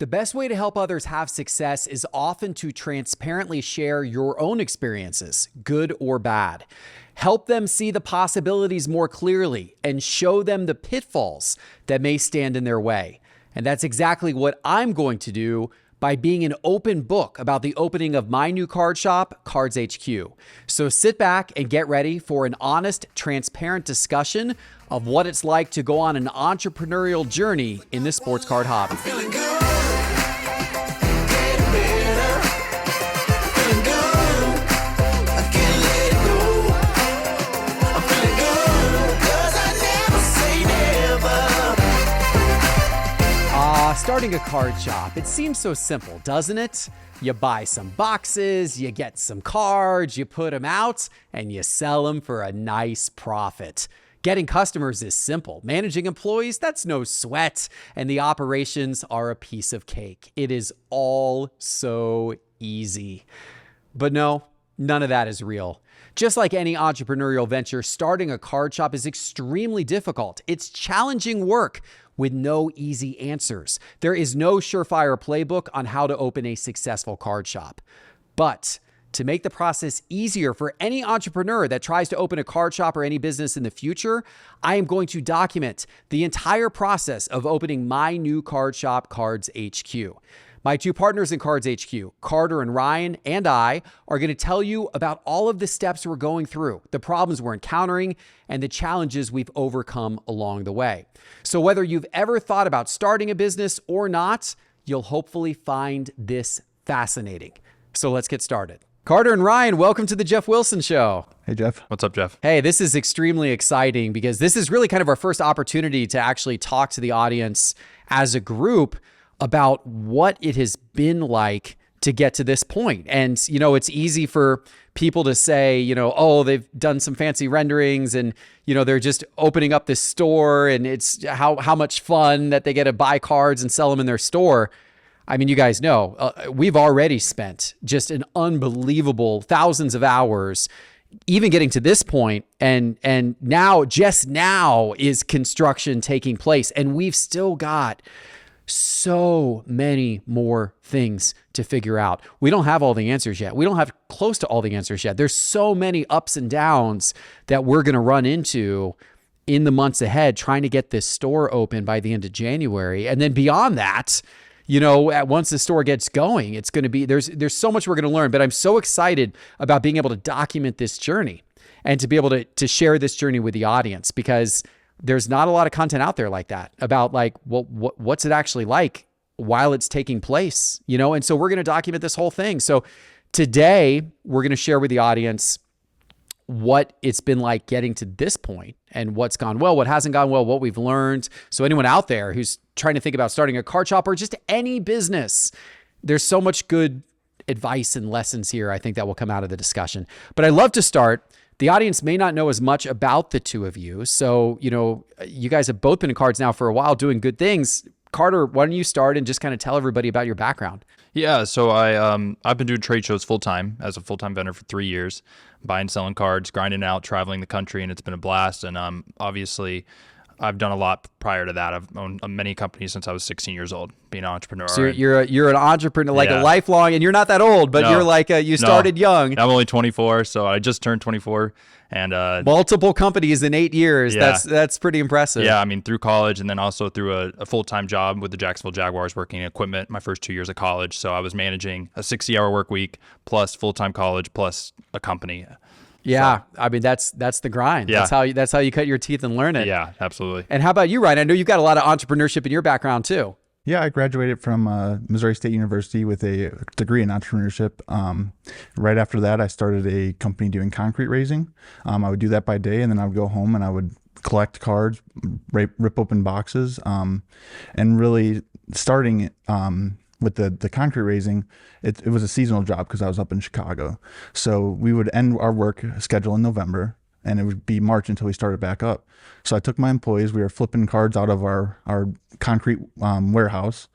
The best way to help others have success is often to transparently share your own experiences, good or bad. Help them see the possibilities more clearly and show them the pitfalls that may stand in their way. And that's exactly what I'm going to do by being an open book about the opening of my new card shop, CardsHQ. So sit back and get ready for an honest, transparent discussion of what it's like to go on an entrepreneurial journey in the sports card hobby. Starting a card shop, it seems so simple, doesn't it? You buy some boxes, you get some cards, you put them out, and you sell them for a nice profit. Getting customers is simple. Managing employees, that's no sweat. And the operations are a piece of cake. It is all so easy. But no, none of that is real. Just like any entrepreneurial venture, starting a card shop is extremely difficult. It's challenging work with no easy answers. There is no surefire playbook on how to open a successful card shop. But to make the process easier for any entrepreneur that tries to open a card shop or any business in the future, I am going to document the entire process of opening my new card shop, CardsHQ. My two partners in CardsHQ, Carter and Ryan, and I are going to tell you about all of the steps we're going through, the problems we're encountering, and the challenges we've overcome along the way. So whether you've ever thought about starting a business or not, you'll hopefully find this fascinating. So let's get started. Carter and Ryan, welcome to the Geoff Wilson Show. Hey, Geoff. What's up, Geoff? Hey, this is extremely exciting because this is really kind of our first opportunity to actually talk to the audience as a group about what it has been like to get to this point. And, you know, it's easy for people to say, you know, oh, they've done some fancy renderings and, you know, they're just opening up this store and it's how much fun that they get to buy cards and sell them in their store. I mean, you guys know, we've already spent just an unbelievable thousands of hours even getting to this point, and now, just now is construction taking place, and we've still got so many more things to figure out. We don't have all the answers yet. We don't have close to all the answers yet. There's so many ups and downs that we're going to run into in the months ahead trying to get this store open by the end of January. And then beyond that, you know, once the store gets going, it's going to be, there's so much we're going to learn, but I'm so excited about being able to document this journey and to be able to share this journey with the audience, because there's not a lot of content out there like that about like, what's it actually like while it's taking place, you know? And so we're going to document this whole thing. So today we're going to share with the audience what it's been like getting to this point and what's gone well, what hasn't gone well, what we've learned. So anyone out there who's trying to think about starting a card shop or just any business, there's so much good advice and lessons here, I think, that will come out of the discussion. But I love to start. The audience may not know as much about the two of you. So, you know, you guys have both been in cards now for a while doing good things. Carter, why don't you start and just kind of tell everybody about your background? Yeah, so I've been doing trade shows full-time as a full-time vendor for 3 years, buying, selling cards, grinding out, traveling the country, and it's been a blast. And obviously, I've done a lot prior to that. I've owned many companies since I was 16 years old, being an entrepreneur. So you're an entrepreneur, like a lifelong, and you're not that old, but you're like, you started young. I'm only 24, so I just turned 24. And multiple companies in 8 years. Yeah. That's pretty impressive. Yeah, I mean, through college and then also through a full-time job with the Jacksonville Jaguars working in equipment my first 2 years of college. So I was managing a 60-hour work week plus full-time college plus a company. Yeah, so, I mean, that's the grind. Yeah. That's how you cut your teeth and learn it. Yeah, absolutely. And how about you, Ryan? I know you've got a lot of entrepreneurship in your background too. Yeah, I graduated from Missouri State University with a degree in entrepreneurship. Right after that, I started a company doing concrete raising. I would do that by day, and then I would go home and I would collect cards, rip open boxes, and really starting with the concrete raising, it was a seasonal job because I was up in Chicago. So we would end our work schedule in November, and it would be March until we started back up. So I took my employees, we were flipping cards out of our concrete warehouse,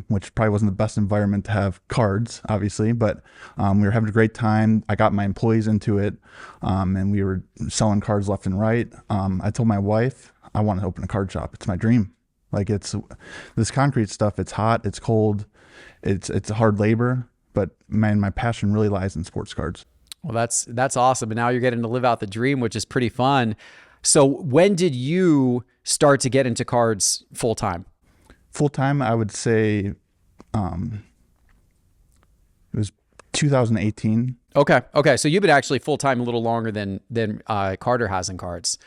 which probably wasn't the best environment to have cards, obviously, but we were having a great time. I got my employees into it, and we were selling cards left and right. I told my wife, I want to open a card shop. It's my dream. Like this concrete stuff. It's hot, it's cold, it's hard labor. But man, my passion really lies in sports cards. Well, that's awesome. And now you're getting to live out the dream, which is pretty fun. So when did you start to get into cards full time? Full time, I would say it was 2018. Okay. So you've been actually full time a little longer than Carter has in cards.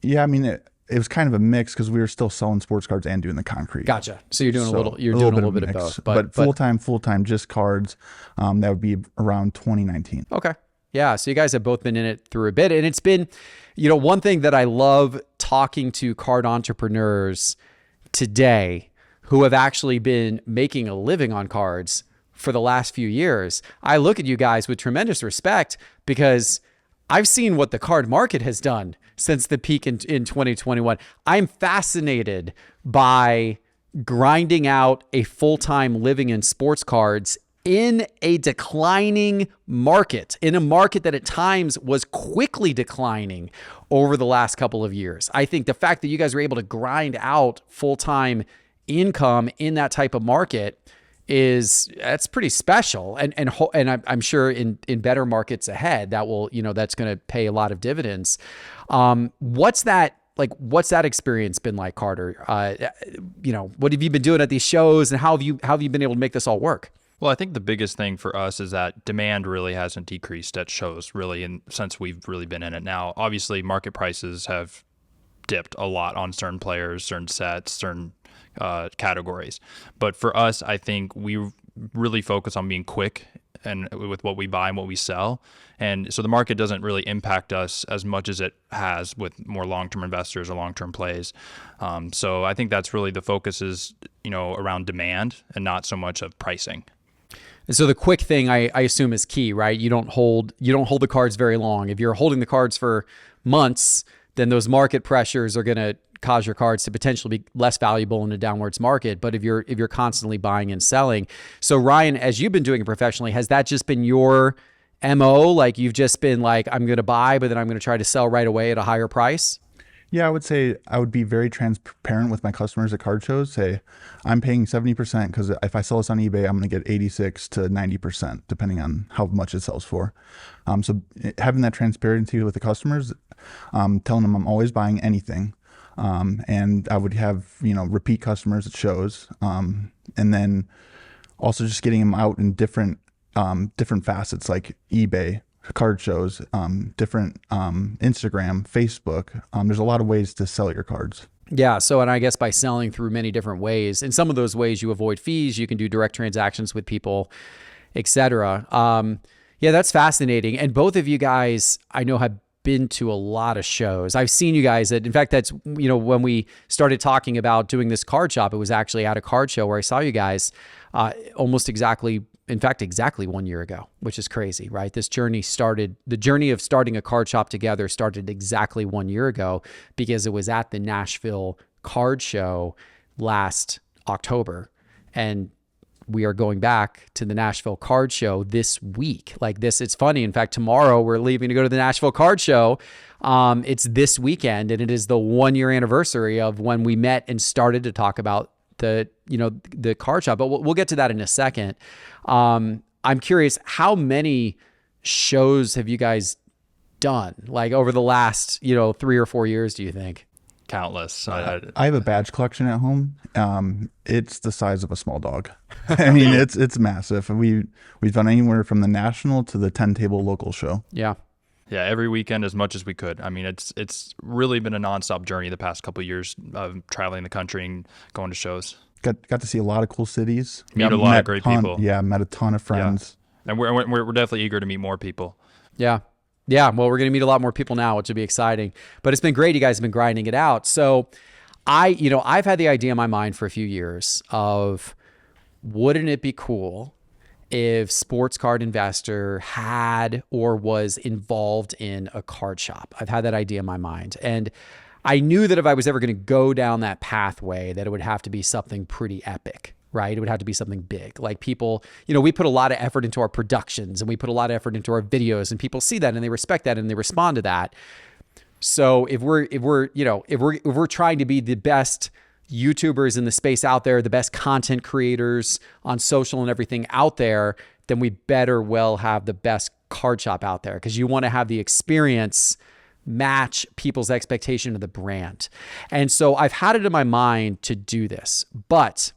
Yeah, I mean it was kind of a mix because we were still selling sports cards and doing the concrete. Gotcha. So you're doing a little bit of both. But full time, just cards. That would be around 2019. Okay. Yeah. So you guys have both been in it through a bit, and it's been, one thing that I love talking to card entrepreneurs today who have actually been making a living on cards for the last few years. I look at you guys with tremendous respect because I've seen what the card market has done since the peak in 2021. I'm fascinated by grinding out a full-time living in sports cards in a declining market, in a market that at times was quickly declining over the last couple of years. I think the fact that you guys were able to grind out full-time income in that type of market that's pretty special. And I'm sure in better markets ahead, that will, that's going to pay a lot of dividends. What's that experience been like, Carter? What have you been doing at these shows, and how have you been able to make this all work? Well, I think the biggest thing for us is that demand really hasn't decreased at shows really, since we've really been in it. Now, obviously, market prices have dipped a lot on certain players, certain sets, certain categories. But for us, I think we really focus on being quick and with what we buy and what we sell. And so the market doesn't really impact us as much as it has with more long-term investors or long-term plays. So I think that's really the focus is, around demand and not so much of pricing. And so the quick thing I assume is key, right? You don't hold the cards very long. If you're holding the cards for months, then those market pressures are going to cause your cards to potentially be less valuable in a downwards market. But if you're constantly buying and selling. So Ryan, as you've been doing it professionally, has that just been your MO? Like you've just been like, I'm going to buy, but then I'm going to try to sell right away at a higher price? Yeah, I would say I would be very transparent with my customers at card shows. Say, I'm paying 70% because if I sell this on eBay, I'm going to get 86 to 90%, depending on how much it sells for. So having that transparency with the customers, telling them I'm always buying anything. And I would have, repeat customers at shows. And then also just getting them out in different facets like eBay, card shows, different Instagram, Facebook. There's a lot of ways to sell your cards. Yeah. So, and I guess by selling through many different ways, in some of those ways you avoid fees, you can do direct transactions with people, etc. Yeah, that's fascinating. And both of you guys, I know, have been to a lot of shows. I've seen you guys in fact, that's, when we started talking about doing this card shop, it was actually at a card show where I saw you guys exactly 1 year ago, which is crazy, right? The journey of starting a card shop together started exactly 1 year ago because it was at the Nashville card show last October. And we are going back to the Nashville card show this week. It's funny. In fact, tomorrow we're leaving to go to the Nashville card show. It's this weekend, and it is the 1 year anniversary of when we met and started to talk about the card shop, but we'll get to that in a second. I'm curious, how many shows have you guys done over the last, 3 or 4 years, do you think? Countless. I have a badge collection at home. It's the size of a small dog. I mean, it's massive. We've done anywhere from the national to the 10-table local show. Yeah. Yeah, every weekend as much as we could. I mean, it's really been a nonstop journey the past couple of years of traveling the country and going to shows. Got to see a lot of cool cities. Meet a lot of great people. Yeah, met a ton of friends. Yeah. And we're definitely eager to meet more people. Yeah. Yeah, well, we're going to meet a lot more people now, which will be exciting. But it's been great. You guys have been grinding it out. So I've had the idea in my mind for a few years of, wouldn't it be cool if Sports Card Investor had or was involved in a card shop? I've had that idea in my mind. And I knew that if I was ever going to go down that pathway, that it would have to be something pretty epic, right? It would have to be something big. Like people, we put a lot of effort into our productions and we put a lot of effort into our videos, and people see that and they respect that and they respond to that. So if we're trying to be the best YouTubers in the space out there, the best content creators on social and everything out there, then we better well have the best card shop out there, because you want to have the experience match people's expectation of the brand. And so I've had it in my mind to do this, but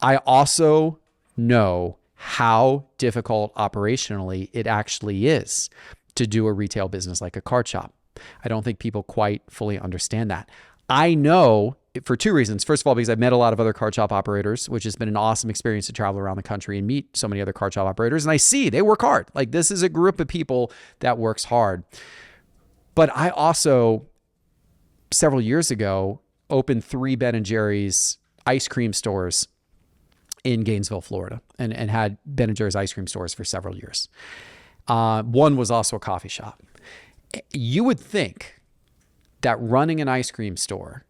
I also know how difficult operationally it actually is to do a retail business like a card shop. I don't think people quite fully understand that. I know for two reasons. First of all, because I've met a lot of other card shop operators, which has been an awesome experience to travel around the country and meet so many other card shop operators. And I see they work hard. Like, this is a group of people that works hard. But I also, several years ago, opened 3 Ben & Jerry's ice cream stores in Gainesville, Florida, and had Ben & Jerry's ice cream stores for several years. One was also a coffee shop. You would think that running an ice cream store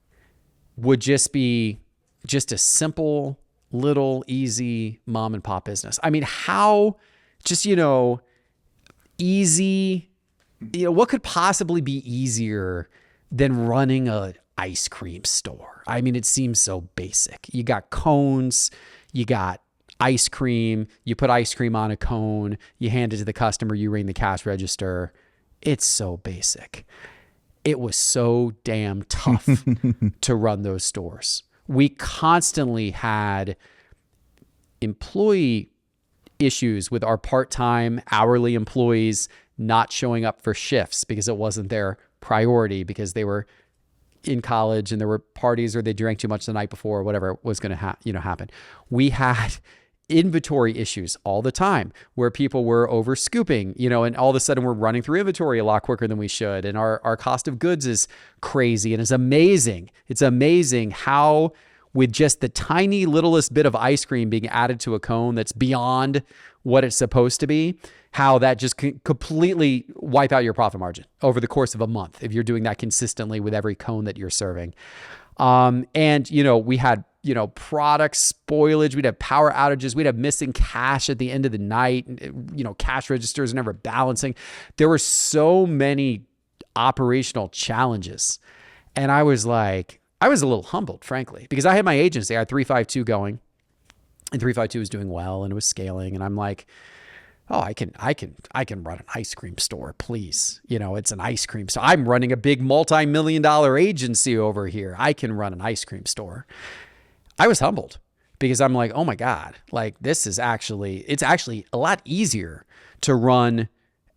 would just be just a simple, little, easy mom and pop business. I mean, how just, easy, what could possibly be easier than running a ice cream store? I mean, it seems so basic. You got cones, you got ice cream, you put ice cream on a cone, you hand it to the customer, you ring the cash register. It's so basic. It was so damn tough to run those stores. We constantly had employee issues with our part-time hourly employees not showing up for shifts because it wasn't their priority, because they were in college and there were parties or they drank too much the night before or whatever was going to happen. We had inventory issues all the time where people were over scooping, and all of a sudden we're running through inventory a lot quicker than we should. And our cost of goods is crazy, and it's amazing. It's amazing how with just the tiny littlest bit of ice cream being added to a cone that's beyond what it's supposed to be, how that just can completely wipe out your profit margin over the course of a month if you're doing that consistently with every cone that you're serving. And we had product spoilage, we'd have power outages, we'd have missing cash at the end of the night, cash registers never balancing. There were so many operational challenges. And I was a little humbled, frankly, because I had my agency. I had 352 going, and 352 was doing well and it was scaling. And I'm like, oh, I can run an ice cream store, please. It's an ice cream store. I'm running a big multi-million-dollar agency over here. I can run an ice cream store. I was humbled because I'm like, oh my God, like it's actually a lot easier to run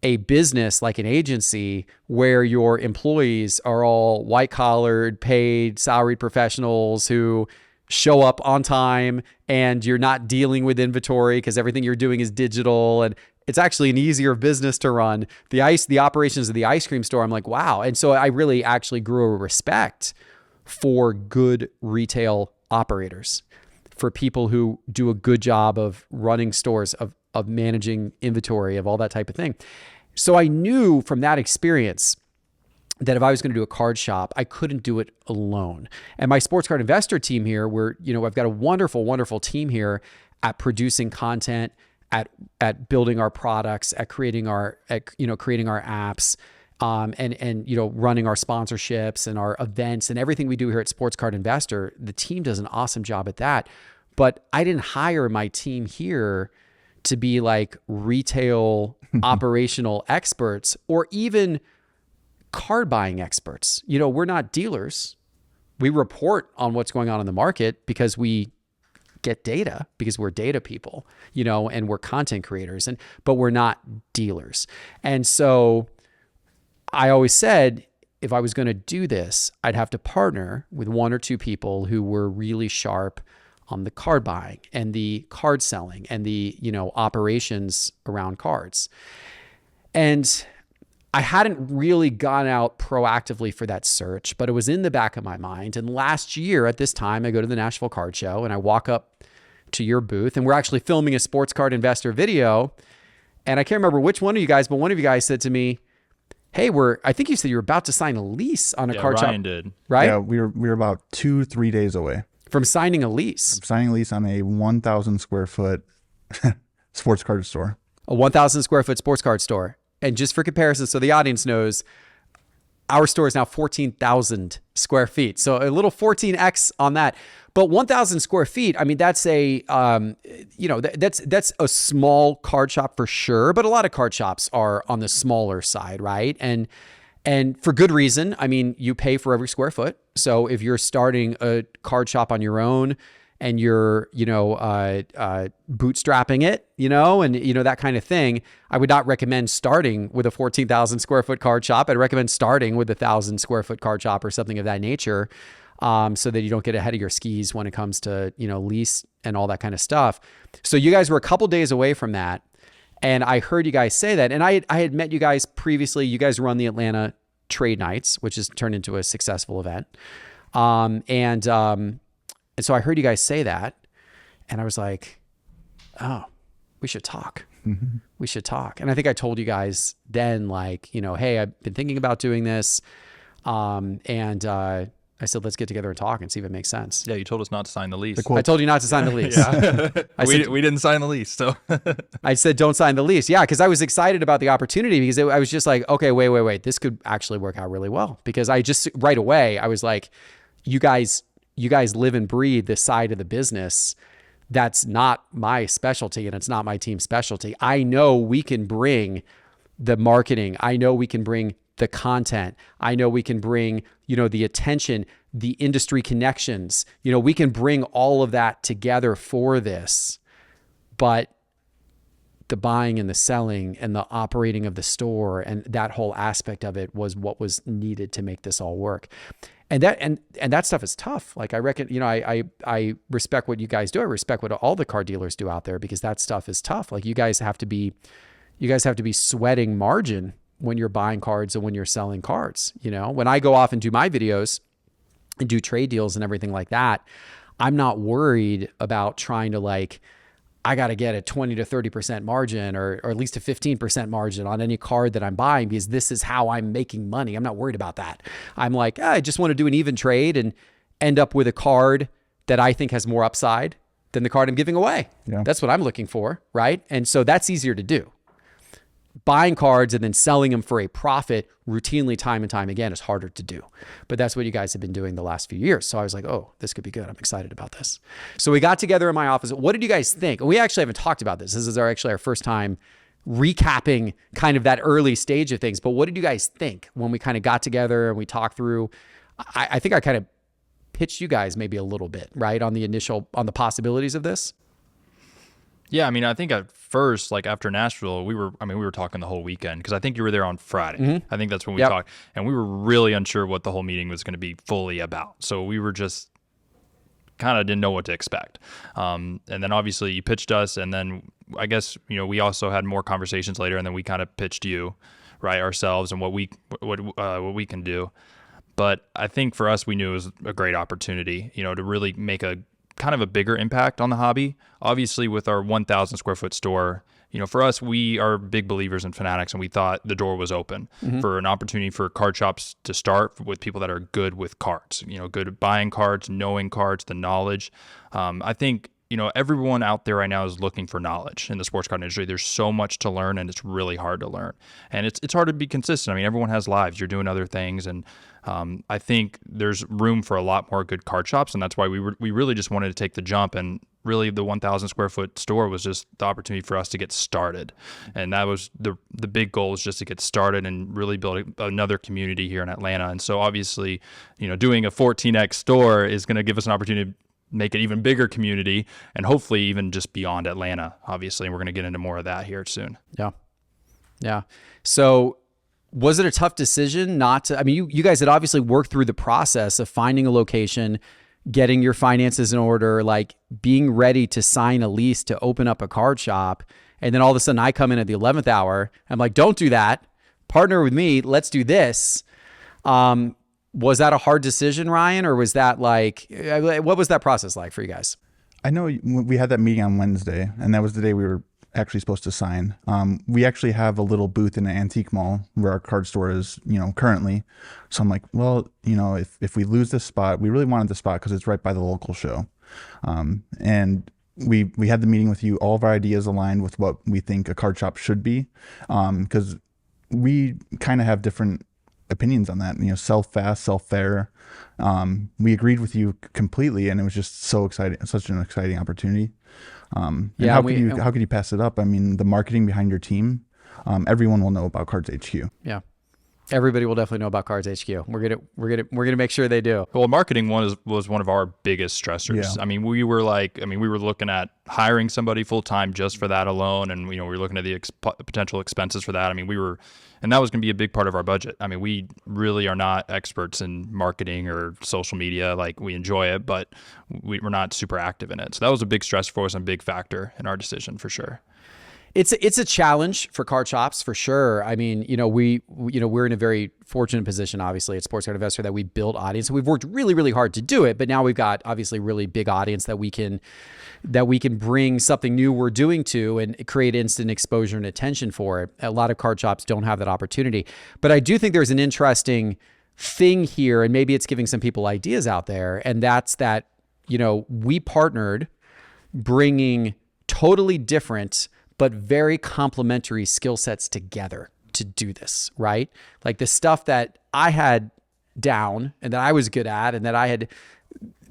a business like an agency where your employees are all white collared, paid, salaried professionals who show up on time, and you're not dealing with inventory because everything you're doing is digital, and it's actually an easier business to run. The operations of the ice cream store, I'm like, wow. And so I really actually grew a respect for good retail operators, for people who do a good job of running stores, of managing inventory, of all that type of thing. So I knew from that experience that if I was going to do a card shop, I couldn't do it alone. And my sports card investor team here, I've got a wonderful, wonderful team here at producing content, at building our products, at creating our apps, and running our sponsorships and our events and everything we do here at Sports Card Investor. The team does an awesome job at that. But I didn't hire my team here to be like retail operational experts or even card buying experts. We're not dealers. We report on what's going on in the market because we get data, because we're data people, and we're content creators, but we're not dealers. And so I always said, if I was going to do this, I'd have to partner with 1 or 2 people who were really sharp on the card buying and the card selling and the, operations around cards. And I hadn't really gone out proactively for that search, but it was in the back of my mind. And last year at this time, I go to the Nashville Card Show and I walk up to your booth, and we're actually filming a Sports Card Investor video. And I can't remember which one of you guys, but one of you guys said to me, hey, I think you said you were about to sign a lease on a card shop. Ryan did. Right? Yeah, we were about 2-3 days away from signing a lease. I'm signing a lease on a 1,000 square foot sports card store. A 1,000 square foot sports card store. And just for comparison, so the audience knows, our store is now 14,000 square feet. So a little 14x on that. But 1,000 square feet, I mean, that's a, that's a small card shop for sure. But a lot of card shops are on the smaller side, right? And for good reason. I mean, you pay for every square foot. So if you're starting a card shop on your own and you're, bootstrapping it, and, that kind of thing, I would not recommend starting with a 14,000 square foot card shop. I'd recommend starting with a 1,000 square foot card shop or something of that nature, so that you don't get ahead of your skis when it comes to, lease and all that kind of stuff. So you guys were a couple days away from that. And I heard you guys say that. And I had met you guys previously. You guys run the Atlanta Trade Nights, which has turned into a successful event. And so I heard you guys say that. And I was like, oh, we should talk. Mm-hmm. We should talk. And I think I told you guys then, like, hey, I've been thinking about doing this. I said, let's get together and talk and see if it makes sense. Yeah, you told us not to sign the lease. I told you not to sign the lease. We didn't sign the lease. So I said, don't sign the lease. Yeah, because I was excited about the opportunity because I was just like, okay, wait. This could actually work out really well. Because I just, right away, I was like, you guys live and breathe this side of the business. That's not my specialty and it's not my team's specialty. I know we can bring the marketing. I know we can bring the content. I know we can bring, the attention, the industry connections. We can bring all of that together for this. But the buying and the selling and the operating of the store and that whole aspect of it was what was needed to make this all work. And that stuff is tough. Like I reckon, I respect what you guys do. I respect what all the car dealers do out there because that stuff is tough. Like you guys have to be sweating margin when you're buying cards and when you're selling cards. When I go off and do my videos and do trade deals and everything like that, I'm not worried about trying to I got to get a 20 to 30% margin or at least a 15% margin on any card that I'm buying because this is how I'm making money. I'm not worried about that. I'm like, I just want to do an even trade and end up with a card that I think has more upside than the card I'm giving away. Yeah. That's what I'm looking for, right? And so that's easier to do. Buying cards and then selling them for a profit routinely time and time again is harder to do. But that's what you guys have been doing the last few years. So I was like, oh, this could be good. I'm excited about this. So we got together in my office. What did you guys think? We actually haven't talked about this. This is our first time recapping kind of that early stage of things. But what did you guys think when we kind of got together and we talked through? I think I kind of pitched you guys maybe a little bit, right? On the possibilities of this. Yeah, I mean, I think at first, after Nashville, we were talking the whole weekend because I think you were there on Friday. Mm-hmm. I think that's when we talked, and we were really unsure what the whole meeting was going to be fully about. So we were just kind of didn't know what to expect. And then obviously you pitched us, and then I guess we also had more conversations later, and then we kind of pitched you, right, ourselves and what we can do. But I think for us, we knew it was a great opportunity, to really make a kind of a bigger impact on the hobby. Obviously with our 1,000 square foot store, for us, we are big believers and fanatics, and we thought the door was open for an opportunity for card shops to start with people that are good with cards, good at buying cards, knowing cards, the knowledge. I think, everyone out there right now is looking for knowledge in the sports card industry. There's so much to learn, and it's really hard to learn. And it's hard to be consistent. I mean, everyone has lives. You're doing other things, and I think there's room for a lot more good card shops, and that's why we really just wanted to take the jump. And really, the 1,000 square foot store was just the opportunity for us to get started, and that was the big goal, is just to get started and really build another community here in Atlanta. And so, obviously, doing a 14x store is going to give us an opportunity to make an even bigger community, and hopefully even just beyond Atlanta, obviously. And we're going to get into more of that here soon. Yeah. So was it a tough decision not to, you guys had obviously worked through the process of finding a location, getting your finances in order, being ready to sign a lease to open up a card shop. And then all of a sudden I come in at the 11th hour. I'm like, don't do that. Partner with me. Let's do this. Was that a hard decision, Ryan? Or was that what was that process like for you guys? I know we had that meeting on Wednesday, and that was the day we were actually supposed to sign. We actually have a little booth in an antique mall where our card store is, currently. So I'm like, well, if we lose this spot, we really wanted the spot because it's right by the local show. And we had the meeting with you. All of our ideas aligned with what we think a card shop should be, because we kind of have different opinions on that. Sell fast, sell fair. We agreed with you completely, and it was just so exciting, such an exciting opportunity. And how could you pass it up? I mean, the marketing behind your team, everyone will know about CardsHQ. Yeah. Everybody will definitely know about CardsHQ. We're gonna make sure they do. Well, marketing was one of our biggest stressors. Yeah. I mean, we were looking at hiring somebody full time just for that alone, and we were looking at the potential expenses for that. I mean, and that was going to be a big part of our budget. I mean, we really are not experts in marketing or social media. Like, we enjoy it, but we're not super active in it. So that was a big stress for us and a big factor in our decision for sure. It's a challenge for card shops for sure. I mean, we're in a very fortunate position, obviously, at Sports Card Investor, that we built audience. We've worked really, really hard to do it, but now we've got obviously really big audience that we can bring something new we're doing to and create instant exposure and attention for it. A lot of card shops don't have that opportunity, but I do think there's an interesting thing here, and maybe it's giving some people ideas out there, and that's that we partnered, bringing totally different but very complementary skill sets together to do this, right? Like the stuff that I had down and that I was good at and that I had,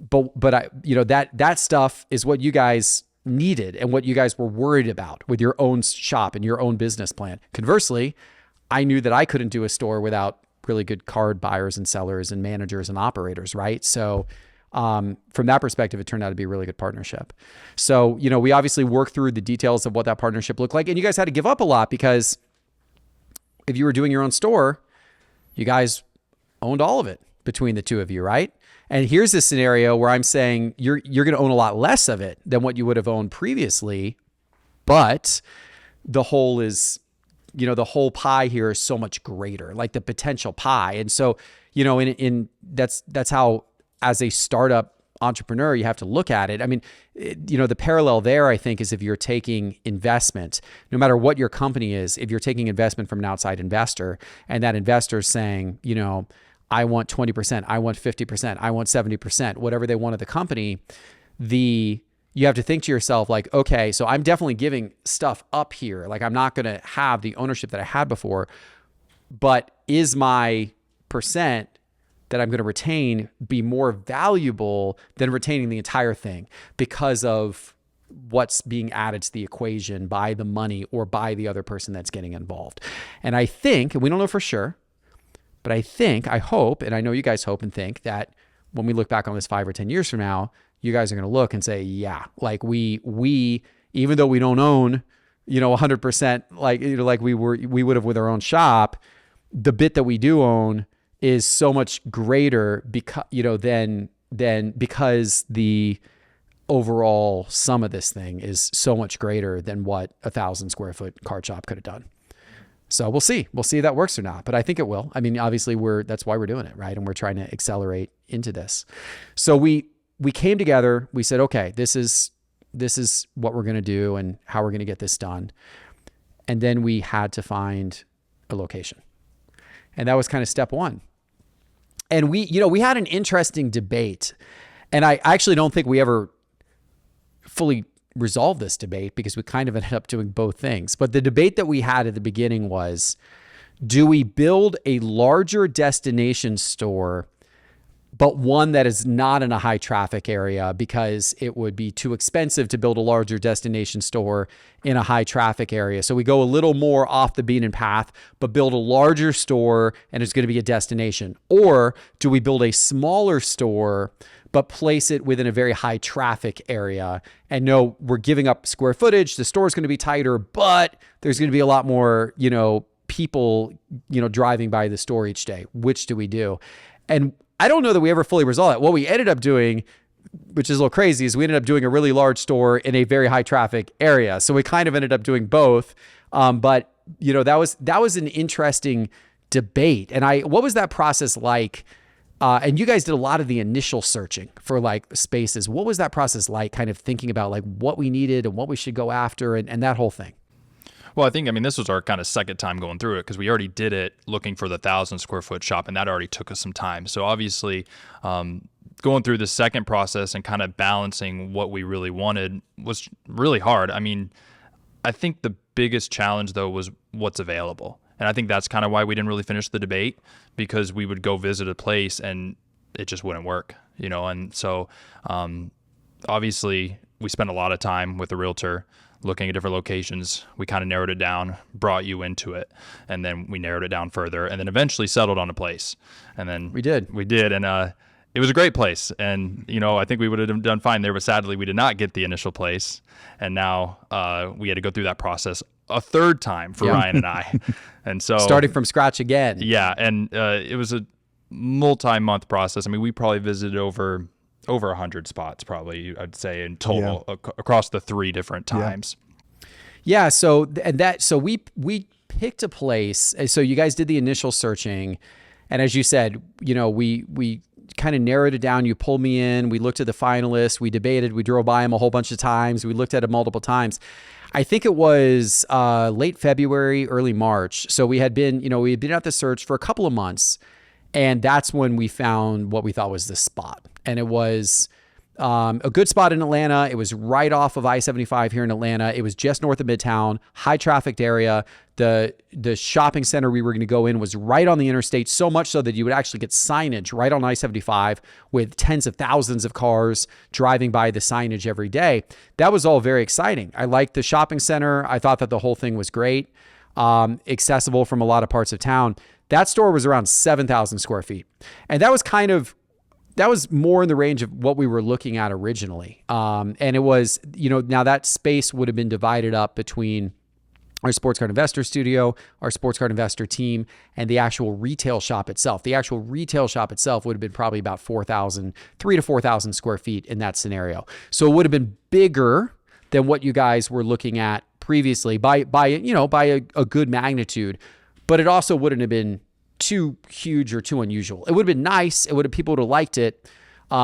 but I, that stuff is what you guys needed and what you guys were worried about with your own shop and your own business plan. Conversely, I knew that I couldn't do a store without really good card buyers and sellers and managers and operators, right? So from that perspective, it turned out to be a really good partnership. So, we obviously worked through the details of what that partnership looked like, and you guys had to give up a lot because if you were doing your own store, you guys owned all of it between the two of you, right? And here's this scenario where I'm saying you're going to own a lot less of it than what you would have owned previously, but the whole is, the whole pie here is so much greater, like the potential pie. And so, that's how, as a startup entrepreneur, you have to look at it. I mean, the parallel there, I think, is if you're taking investment, no matter what your company is, if you're taking investment from an outside investor and that investor is saying, I want 20%, I want 50%, I want 70%, whatever they want of the company, you have to think to yourself like, okay, so I'm definitely giving stuff up here. Like, I'm not going to have the ownership that I had before, but is my percent that I'm going to retain be more valuable than retaining the entire thing because of what's being added to the equation by the money or by the other person that's getting involved? And I think, and we don't know for sure, but I hope, and I know you guys hope and think that when we look back on this 5 or 10 years from now, you guys are going to look and say, yeah, like we, even though we don't own, 100%, like we would have with our own shop, the bit that we do own is so much greater because because the overall sum of this thing is so much greater than what 1,000 square foot card shop could have done. So we'll see if that works or not, but I think it will. I mean, obviously that's why we're doing it, right? And we're trying to accelerate into this. So we came together, we said, okay, this is what we're going to do and how we're going to get this done. And then we had to find a location. And that was kind of step one. And we had an interesting debate, and I actually don't think we ever fully resolved this debate because we kind of ended up doing both things. But the debate that we had at the beginning was, do we build a larger destination store, but one that is not in a high traffic area because it would be too expensive to build a larger destination store in a high traffic area? So we go a little more off the beaten path, but build a larger store and it's going to be a destination. Or do we build a smaller store, but place it within a very high traffic area and know we're giving up square footage, the store is going to be tighter, but there's going to be a lot more, people, driving by the store each day. Which do we do? And I don't know that we ever fully resolved that. What we ended up doing, which is a little crazy, is we ended up doing a really large store in a very high traffic area. So we kind of ended up doing both. But that was an interesting debate. And what was that process like? And you guys did a lot of the initial searching for like spaces. What was that process like, kind of thinking about like what we needed and what we should go after and that whole thing? Well, I think, this was our kind of second time going through it because we already did it looking for the 1,000 square foot shop, and that already took us some time. So obviously, going through the second process and kind of balancing what we really wanted was really hard. I think the biggest challenge though was what's available. And I think that's kind of why we didn't really finish the debate, because we would go visit a place and it just wouldn't work, you know? And so, obviously we spent a lot of time with the realtor looking at different locations. We kind of narrowed it down, brought you into it, and then we narrowed it down further, and then eventually settled on a place. And then we did. And, it was a great place. And, you know, I think we would have done fine there, but sadly we did not get the initial place. And now, we had to go through that process a third time for Ryan and I. And so starting from scratch again. Yeah. And, it was a multi-month process. I mean, we probably visited over 100 spots, probably, I'd say, in total across the 3 different times. Yeah. So we picked a place. So you guys did the initial searching, and as you said, you know, we kind of narrowed it down. You pulled me in. We looked at the finalists. We debated. We drove by them a whole bunch of times. We looked at it multiple times. I think it was late February, early March. So we had been at the search for a couple of months. And that's when we found what we thought was the spot. And it was a good spot in Atlanta. It was right off of I-75 here in Atlanta. It was just north of Midtown, high trafficked area. The shopping center we were going to go in was right on the interstate, so much so that you would actually get signage right on I-75 with tens of thousands of cars driving by the signage every day. That was all very exciting. I liked the shopping center. I thought that the whole thing was great, accessible from a lot of parts of town. That store was around 7,000 square feet. And that was more in the range of what we were looking at originally. And it was, you know, now that space would have been divided up between our sports card investor studio, our sports card investor team, and the actual retail shop itself. The actual retail shop itself would have been probably about 3,000 to 4,000 square feet in that scenario. So it would have been bigger than what you guys were looking at previously by a good magnitude. But it also wouldn't have been too huge or too unusual. It would have been nice. People would have liked it.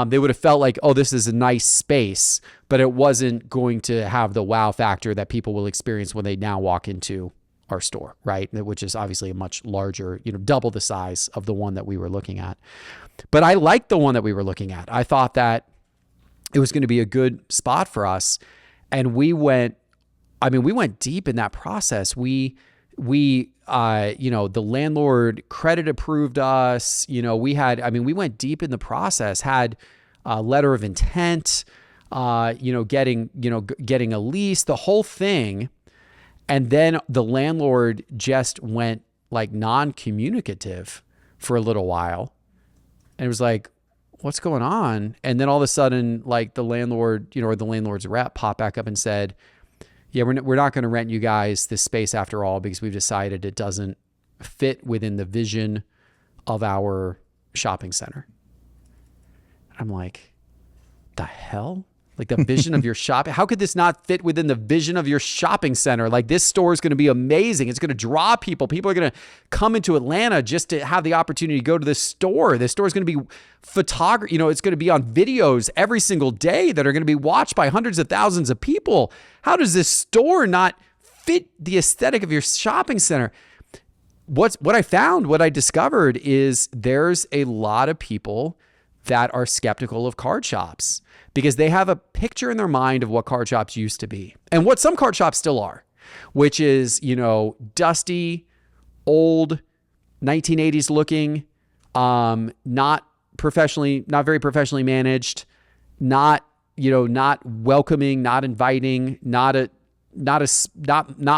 They would have felt like, oh, this is a nice space, but it wasn't going to have the wow factor that people will experience when they now walk into our store, right? Which is obviously a much larger, you know, double the size of the one that we were looking at. But I liked the one that we were looking at. I thought that it was going to be a good spot for us. And we went deep in that process. The landlord credit approved us. You know, we went deep in the process, had a letter of intent, getting a lease, the whole thing. And then the landlord just went like non-communicative for a little while. And it was like, what's going on? And then all of a sudden, like the landlord, or the landlord's rep popped back up and said, yeah, we're not going to rent you guys this space after all, because we've decided it doesn't fit within the vision of our shopping center. I'm like, the hell? Like the vision of your shop? How could this not fit within the vision of your shopping center? Like this store is going to be amazing. It's going to draw people. People are going to come into Atlanta just to have the opportunity to go to this store. This store is going to be photography. It's going to be on videos every single day that are going to be watched by hundreds of thousands of people. How does this store not fit the aesthetic of your shopping center? What I discovered is there's a lot of people that are skeptical of card shops because they have a picture in their mind of what card shops used to be and what some card shops still are, which is, dusty, old, 1980s looking, not very professionally managed, not welcoming, not inviting, not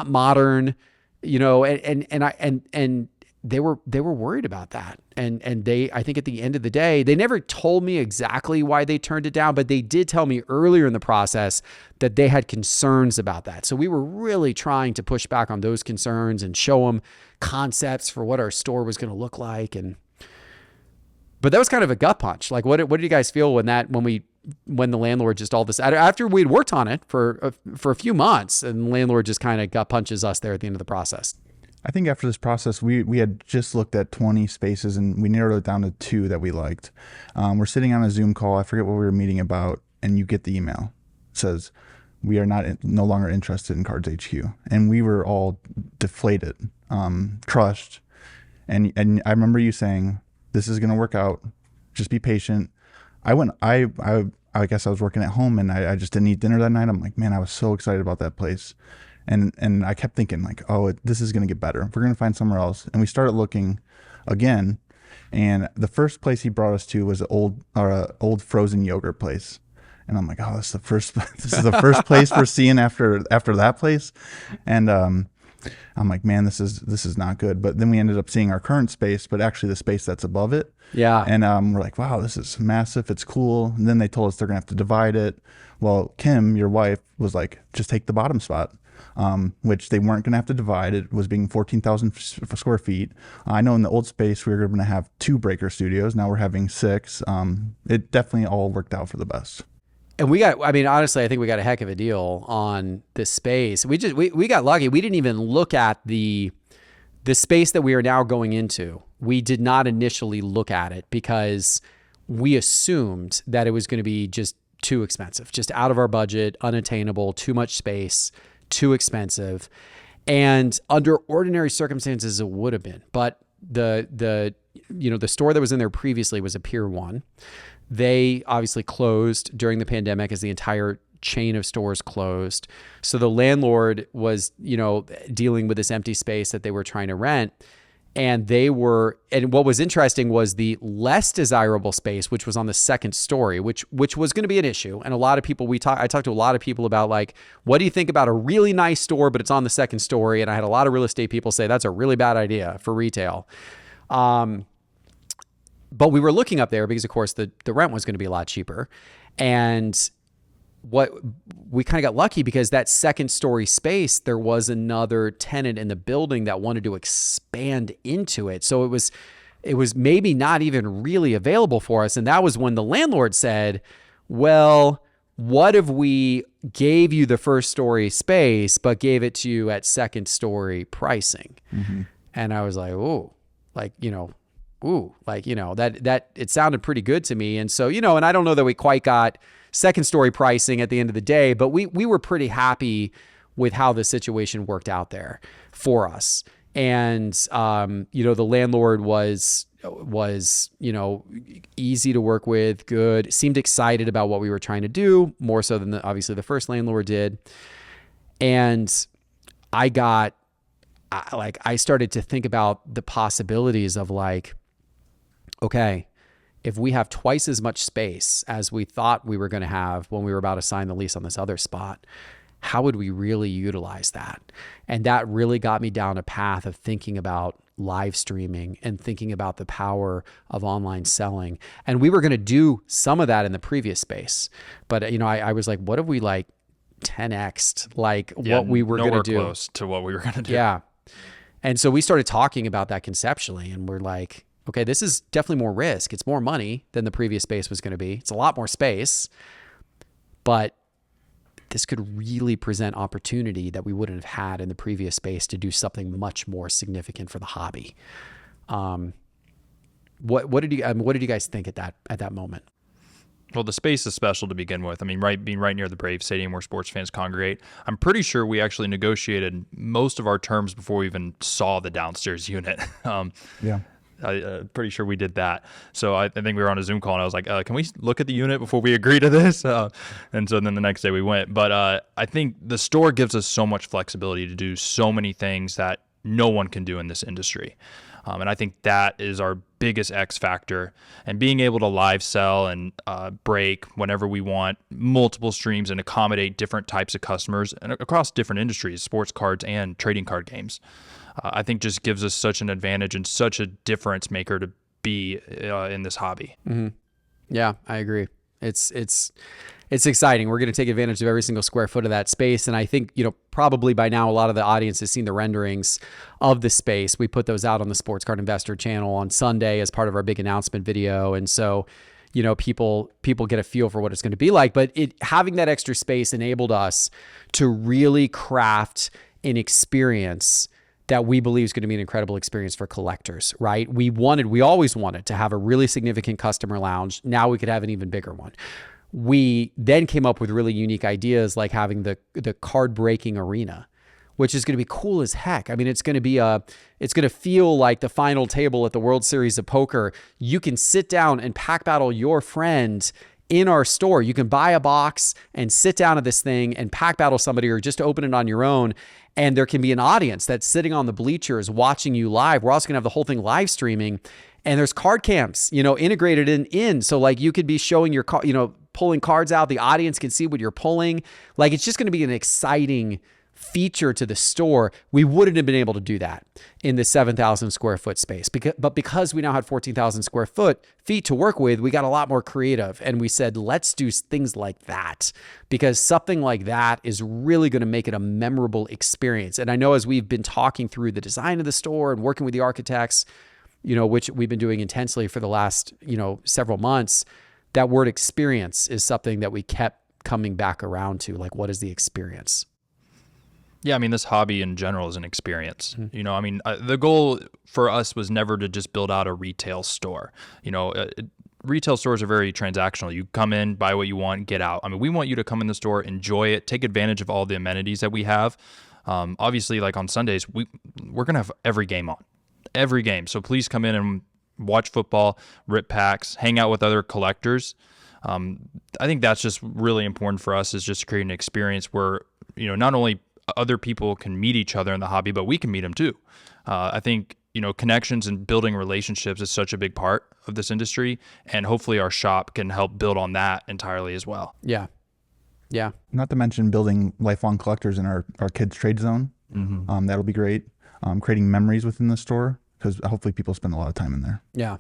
modern, and they were worried about that. And they, I think at the end of the day, they never told me exactly why they turned it down, but they did tell me earlier in the process that they had concerns about that. So we were really trying to push back on those concerns and show them concepts for what our store was going to look like. But that was kind of a gut punch. Like, what did you guys feel when the landlord just all this, after we'd worked on it for a few months, and the landlord just kind of gut punches us there at the end of the process? I think after this process, we had just looked at 20 spaces and we narrowed it down to 2 that we liked. We're sitting on a Zoom call. I forget what we were meeting about, and you get the email. It says, we are no longer interested in CardsHQ. And we were all deflated, crushed. And I remember you saying, this is going to work out. Just be patient. I guess I was working at home and I just didn't eat dinner that night. I'm like, man, I was so excited about that place. And I kept thinking like, oh, this is going to get better. We're going to find somewhere else. And we started looking again. And the first place he brought us to was an old frozen yogurt place. And I'm like, oh, this is the first place we're seeing after that place. And I'm like, man, this is not good. But then we ended up seeing our current space, but actually the space that's above it. Yeah. And we're like, wow, this is massive. It's cool. And then they told us they're gonna have to divide it. Well, Kim, your wife, was like, just take the bottom spot, which they weren't gonna have to divide. It was being 14,000 square feet. I know in the old space we were gonna have 2 breaker studios. Now we're having 6. It definitely all worked out for the best. And honestly, I think we got a heck of a deal on this space. We got lucky. We didn't even look at the space that we are now going into. We did not initially look at it because we assumed that it was going to be just too expensive, just out of our budget, unattainable, too much space, too expensive. And under ordinary circumstances, it would have been. But the store that was in there previously was a Pier 1. They obviously closed during the pandemic as the entire chain of stores closed. So the landlord was, dealing with this empty space that they were trying to rent. And what was interesting was the less desirable space, which was on the second story, which was going to be an issue. And a lot of people, I talked to a lot of people about like, what do you think about a really nice store, but it's on the second story? And I had a lot of real estate people say that's a really bad idea for retail. But we were looking up there because, of course, the rent was going to be a lot cheaper. And what we kind of got lucky because that second story space, there was another tenant in the building that wanted to expand into it. So it was maybe not even really available for us. And that was when the landlord said, well, what if we gave you the first story space, but gave it to you at second story pricing? Mm-hmm. And I was like, that it sounded pretty good to me. And so, and I don't know that we quite got second story pricing at the end of the day, but we were pretty happy with how the situation worked out there for us. And, the landlord was, easy to work with, good, seemed excited about what we were trying to do, more so than obviously the first landlord did. And I started to think about the possibilities of like, okay, if we have twice as much space as we thought we were going to have when we were about to sign the lease on this other spot, how would we really utilize that? And that really got me down a path of thinking about live streaming and thinking about the power of online selling. And we were going to do some of that in the previous space. But, I was like, what if we 10x'd what we were going to do? Nowhere close to what we were going to do. Yeah. And so we started talking about that conceptually, and we're like, okay, this is definitely more risk. It's more money than the previous space was going to be. It's a lot more space, but this could really present opportunity that we wouldn't have had in the previous space to do something much more significant for the hobby. What did you guys think at that moment? Well, the space is special to begin with. Being right near the Braves Stadium where sports fans congregate. I'm pretty sure we actually negotiated most of our terms before we even saw the downstairs unit. Yeah. I'm pretty sure we did that. So I think we were on a Zoom call and I was like, can we look at the unit before we agree to this? And so then the next day we went. But I think the store gives us so much flexibility to do so many things that no one can do in this industry. And I think that is our biggest X factor. And being able to live sell and break whenever we want, multiple streams, and accommodate different types of customers and across different industries, sports cards and trading card games, I think just gives us such an advantage and such a difference maker to be in this hobby. Mm-hmm. Yeah, I agree. It's exciting. We're going to take advantage of every single square foot of that space. And I think, probably by now, a lot of the audience has seen the renderings of the space. We put those out on the Sports Card Investor channel on Sunday as part of our big announcement video. And so, people get a feel for what it's going to be like, but having that extra space enabled us to really craft an experience that we believe is going to be an incredible experience for collectors, right? We always wanted to have a really significant customer lounge. Now we could have an even bigger one. We then came up with really unique ideas like having the card breaking arena, which is going to be cool as heck. It's going to feel like the final table at the World Series of Poker. You can sit down and pack battle your friend in our store. You can buy a box and sit down at this thing and pack battle somebody or just open it on your own. And there can be an audience that's sitting on the bleachers watching you live. We're also gonna have the whole thing live streaming. And there's card cams, integrated in. So like you could be showing your, pulling cards out. The audience can see what you're pulling. Like it's just going to be an exciting feature to the store. We wouldn't have been able to do that in the 7,000 square foot space. Because we now had 14,000 square feet to work with, we got a lot more creative. And we said, let's do things like that, because something like that is really going to make it a memorable experience. And I know as we've been talking through the design of the store and working with the architects, which we've been doing intensely for the last, several months, that word experience is something that we kept coming back around to. Like, what is the experience? Yeah, I mean, this hobby in general is an experience. The goal for us was never to just build out a retail store. Retail stores are very transactional. You come in, buy what you want, get out. I mean, we want you to come in the store, enjoy it, take advantage of all the amenities that we have. Obviously, like on Sundays, we're going to have every game on. Every game. So please come in and watch football, rip packs, hang out with other collectors. I think that's just really important for us, is just to create an experience where, not only other people can meet each other in the hobby, but we can meet them too. I think, connections and building relationships is such a big part of this industry, and hopefully our shop can help build on that entirely as well. Yeah. Yeah. Not to mention building lifelong collectors in our kids trade zone. Mm-hmm. That'll be great. Creating memories within the store, because hopefully people spend a lot of time in there. Yeah.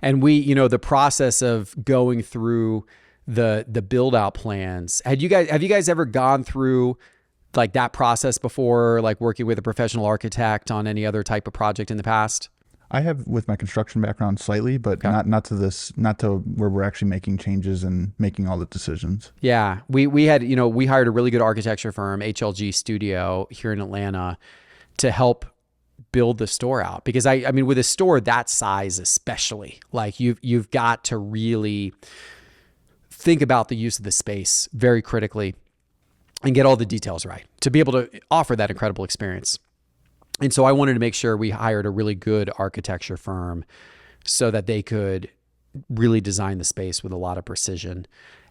And we, the process of going through the build out plans, have you guys ever gone through like that process before, like working with a professional architect on any other type of project in the past? I have, with my construction background slightly, but okay. not to where we're actually making changes and making all the decisions. Yeah. We had, we hired a really good architecture firm, HLG Studio, here in Atlanta, to help build the store out. Because I mean, with a store that size, especially, like you've got to really think about the use of the space very critically and get all the details right to be able to offer that incredible experience. And so I wanted to make sure we hired a really good architecture firm so that they could really design the space with a lot of precision.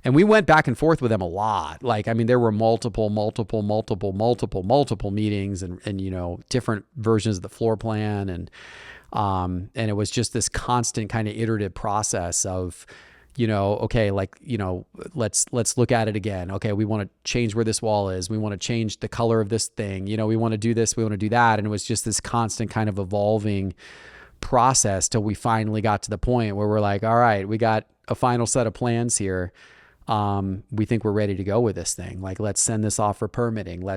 And we went back and forth with them a lot. Like, I mean, there were multiple meetings and different versions of the floor plan. And it was just this constant kind of iterative process of, okay, let's look at it again. Okay, we want to change where this wall is. We want to change the color of this thing. We want to do this, we want to do that. And it was just this constant kind of evolving process till we finally got to the point where we're like, all right, we got a final set of plans here. We think we're ready to go with this thing. Like, let's send this off for permitting.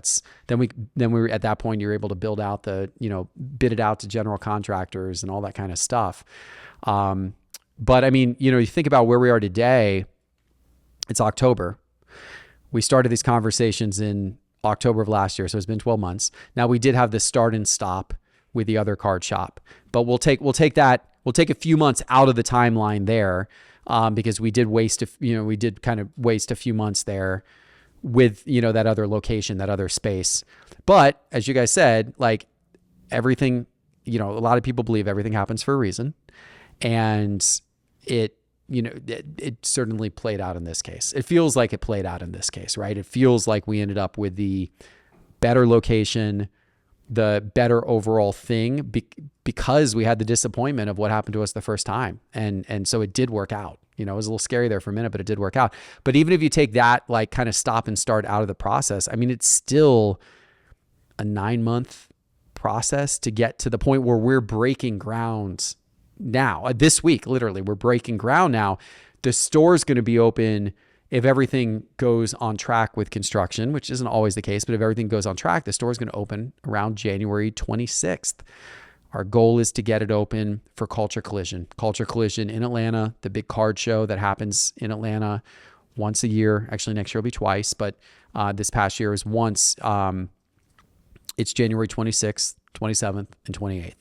Then we were at that point, you're able to build out bid it out to general contractors and all that kind of stuff. But I mean, you think about where we are today, it's October. We started these conversations in October of last year. So it's been 12 months. Now we did have this start and stop with the other card shop, but we'll take a few months out of the timeline there, because we did waste a few months there with, that other location, that other space. But as you guys said, like everything, a lot of people believe everything happens for a reason. And it certainly played out in this case. It feels like it played out in this case, right? It feels like we ended up with the better location, the better overall thing, because we had the disappointment of what happened to us the first time. And so it did work out. It was a little scary there for a minute, but it did work out. But even if you take that like kind of stop and start out of the process, I mean, it's still a 9-month process to get to the point where we're breaking ground now. This week, literally, we're breaking ground now. The store's going to be open if everything goes on track with construction, which isn't always the case, but if everything goes on track, the store is going to open around January 26th. Our goal is to get it open for Culture Collision. Culture Collision in Atlanta, the big card show that happens in Atlanta once a year. Actually, next year will be twice, but this past year is once. It's January 26th, 27th, and 28th.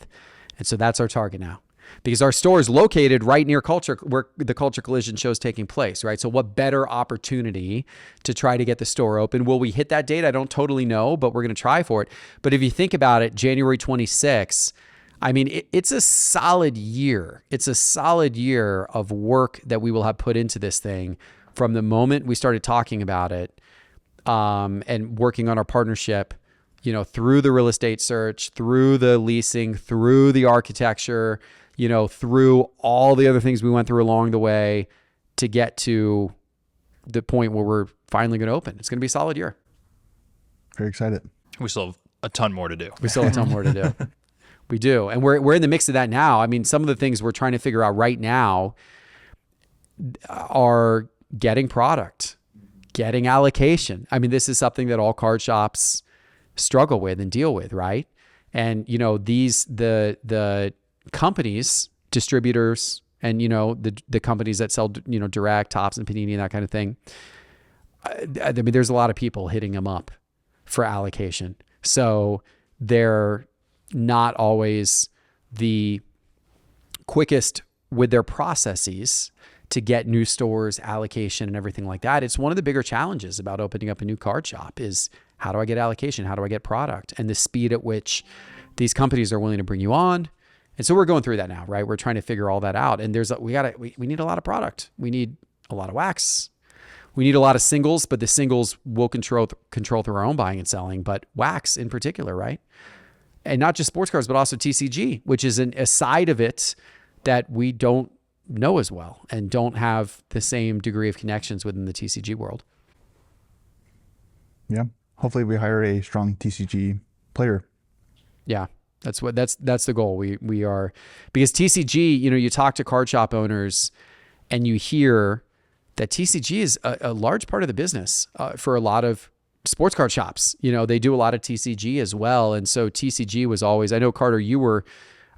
And so that's our target now, because our store is located right near where the Culture Collision show is taking place, right? So what better opportunity to try to get the store open? Will we hit that date? I don't totally know, but we're going to try for it. But if you think about it, January 26th, I mean, it's a solid year. It's a solid year of work that we will have put into this thing from the moment we started talking about it, and working on our partnership, through the real estate search, through the leasing, through the architecture, through all the other things we went through along the way to get to the point where we're finally going to open. It's going to be a solid year. Very excited. We still have a ton more to do. We still have a ton more to do. We do. And we're in the mix of that now. I mean, some of the things we're trying to figure out right now are getting product, getting allocation. I mean, this is something that all card shops struggle with and deal with, right? And, the companies, distributors, and, the companies that sell, direct, Tops and Panini and that kind of thing. I mean, there's a lot of people hitting them up for allocation. So they're not always the quickest with their processes to get new stores, allocation, and everything like that. It's one of the bigger challenges about opening up a new card shop is, how do I get allocation? How do I get product? And the speed at which these companies are willing to bring you on. And so we're going through that now, right? We're trying to figure all that out. And we need a lot of product. We need a lot of wax. We need a lot of singles, but the singles will control through our own buying and selling, but wax in particular, right? And not just sports cards, but also TCG, which is a side of it that we don't know as well and don't have the same degree of connections within the TCG world. Yeah. Hopefully we hire a strong TCG player. Yeah. That's the goal. We are, because TCG, you talk to card shop owners and you hear that TCG is a large part of the business for a lot of sports card shops. They do a lot of TCG as well. And so TCG was always, I know, Carter, you were,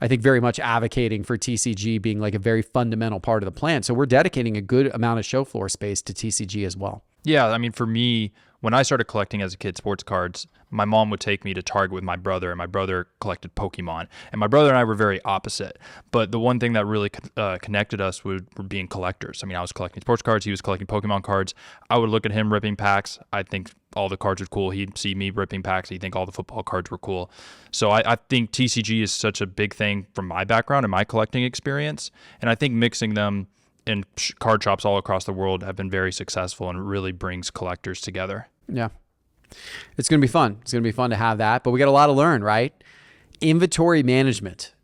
I think, very much advocating for TCG being like a very fundamental part of the plan. So we're dedicating a good amount of show floor space to TCG as well. Yeah, I mean, for me, when I started collecting as a kid sports cards, my mom would take me to Target with my brother, and my brother collected Pokemon. And my brother and I were very opposite. But the one thing that really connected us were being collectors. I mean, I was collecting sports cards. He was collecting Pokemon cards. I would look at him ripping packs. I think all the cards were cool. He'd see me ripping packs. He'd think all the football cards were cool. So I think TCG is such a big thing from my background and my collecting experience. And I think mixing them in card shops all across the world have been very successful and really brings collectors together. Yeah. It's going to be fun. It's going to be fun to have that, but we got a lot to learn, right? Inventory management.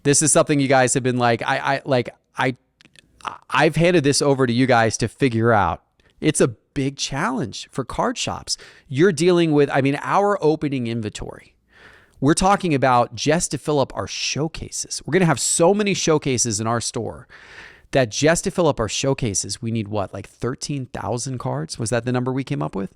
This is something you guys have been like, I've handed this over to you guys to figure out. It's a big challenge for card shops. You're dealing with, our opening inventory. We're talking about just to fill up our showcases. We're going to have so many showcases in our store that just to fill up our showcases, we need what, like 13,000 cards? Was that the number we came up with?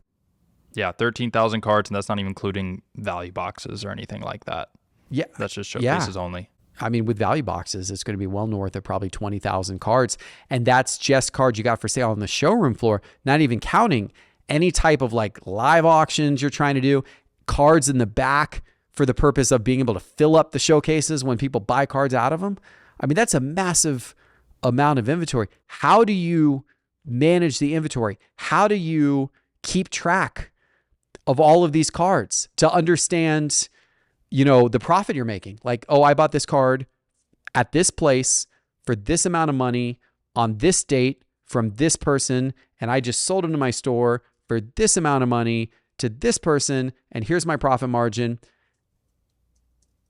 Yeah, 13,000 cards, and that's not even including value boxes or anything like that. Yeah. That's just showcases only. I mean, with value boxes, it's going to be well north of probably 20,000 cards. And that's just cards you got for sale on the showroom floor, not even counting any type of like live auctions you're trying to do, cards in the back for the purpose of being able to fill up the showcases when people buy cards out of them. I mean, that's a massive amount of inventory. How do you manage the inventory? How do you keep track of all of these cards to understand, the profit you're making? Like, oh, I bought this card at this place for this amount of money on this date from this person, and I just sold them to my store for this amount of money to this person, and here's my profit margin.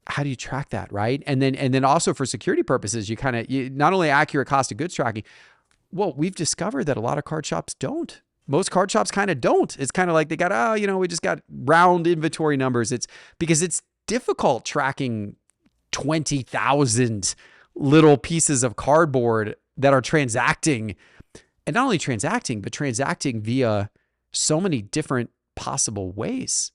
How do you track that, right? And then also for security purposes, you not only accurate cost of goods tracking. Well, we've discovered that a lot of card shops don't. Most card shops kind of don't. It's kind of like they got, we just got round inventory numbers. It's because it's difficult tracking 20,000 little pieces of cardboard that are transacting, and not only transacting, but transacting via so many different possible ways.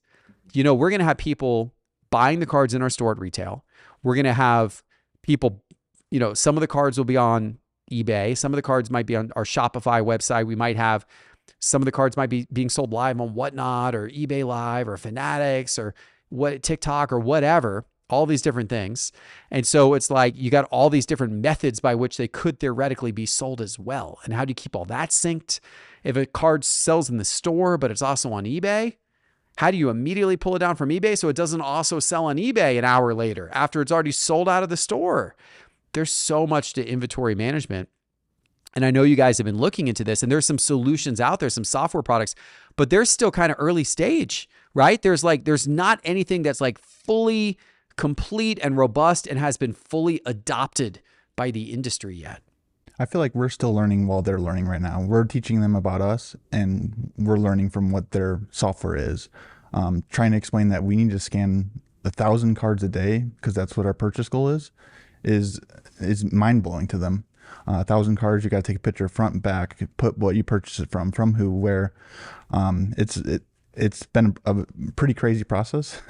We're going to have people buying the cards in our store at retail. We're going to have people, some of the cards will be on eBay. Some of the cards might be on our Shopify website. We might have some of the cards might be being sold live on Whatnot or eBay Live or Fanatics or TikTok or whatever, all these different things. And so it's like you got all these different methods by which they could theoretically be sold as well. And how do you keep all that synced? If a card sells in the store, but it's also on eBay, How do you immediately pull it down from eBay so it doesn't also sell on eBay an hour later after it's already sold out of the store? There's so much to inventory management. And I know you guys have been looking into this, and there's some solutions out there, some software products, but they're still kind of early stage, right? There's not anything that's like fully complete and robust and has been fully adopted by the industry yet. I feel like we're still learning while they're learning right now. We're teaching them about us, and we're learning from what their software is. Trying to explain that we need to scan 1,000 cards a day because that's what our purchase goal is mind blowing to them. 1,000 cards, you got to take a picture front and back, put what you purchased it from who, where. It's been a pretty crazy process.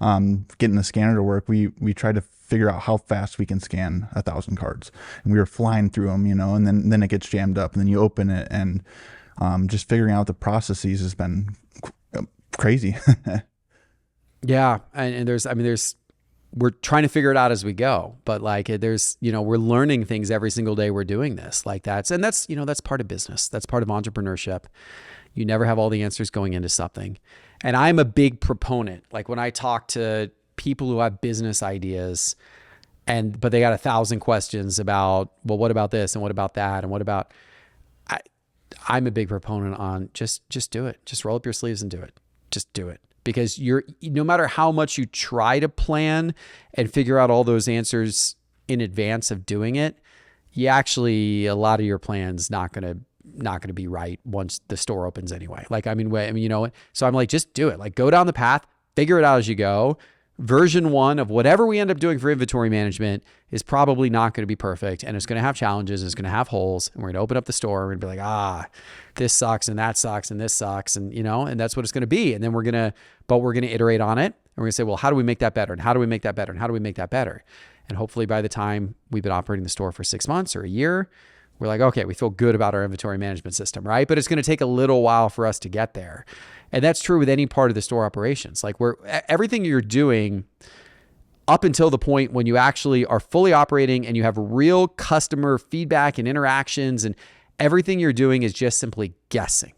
Getting the scanner to work, we tried to figure out how fast we can scan 1,000 cards, and we were flying through them, and then it gets jammed up, and then you open it, and just figuring out the processes has been crazy. Yeah, and we're trying to figure it out as we go, but like we're learning things every single day we're doing this. Like that's part of business. That's part of entrepreneurship. You never have all the answers going into something. And I'm a big proponent. Like when I talk to people who have business ideas but they got 1,000 questions about, well, what about this? And what about that? And what about, I'm a big proponent on just do it. Just roll up your sleeves and do it. Just do it. Because no matter how much you try to plan and figure out all those answers in advance of doing it, a lot of your plan's not going to be right once the store opens anyway. So I'm like, just do it. Like go down the path, figure it out as you go. Version 1 of whatever we end up doing for inventory management is probably not going to be perfect, and it's going to have challenges, it's going to have holes, and we're going to open up the store, we're going to be like, this sucks and that sucks and this sucks, and and that's what it's going to be. And then we're going to iterate on it, and we're going to say, well, how do we make that better? And how do we make that better? And how do we make that better? And hopefully by the time we've been operating the store for 6 months or a year, we're like, okay, we feel good about our inventory management system, right? But it's going to take a little while for us to get there. And that's true with any part of the store operations. Like everything you're doing up until the point when you actually are fully operating and you have real customer feedback and interactions, and everything you're doing is just simply guessing.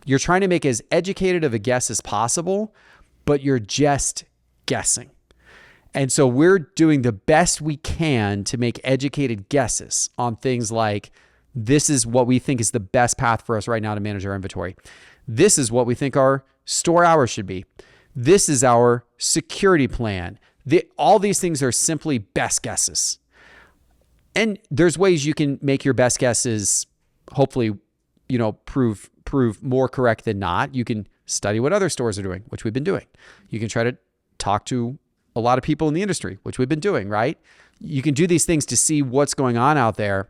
You're trying to make as educated of a guess as possible, but you're just guessing. And so we're doing the best we can to make educated guesses on things like, this is what we think is the best path for us right now to manage our inventory. This is what we think our store hours should be. This is our security plan. All these things are simply best guesses. And there's ways you can make your best guesses, hopefully, prove more correct than not. You can study what other stores are doing, which we've been doing. You can try to talk to a lot of people in the industry, which we've been doing, right? You can do these things to see what's going on out there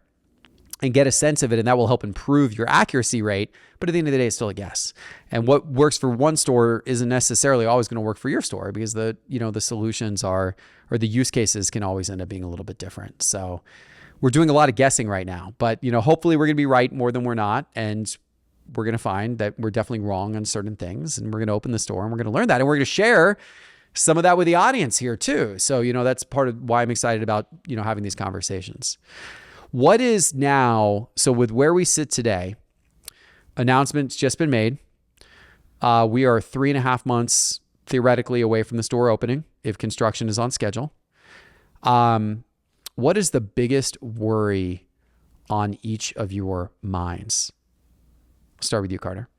and get a sense of it, and that will help improve your accuracy rate. But at the end of the day, it's still a guess. And what works for one store isn't necessarily always going to work for your store, because the solutions or the use cases can always end up being a little bit different. So we're doing a lot of guessing right now, but hopefully we're going to be right more than we're not. And we're going to find that we're definitely wrong on certain things, and we're going to open the store and we're going to learn that. And we're going to share some of that with the audience here too. So, that's part of why I'm excited about, having these conversations. What is now, so with where we sit today, announcement's just been made. We are 3.5 months theoretically away from the store opening if construction is on schedule. What is the biggest worry on each of your minds? I'll start with you, Carter.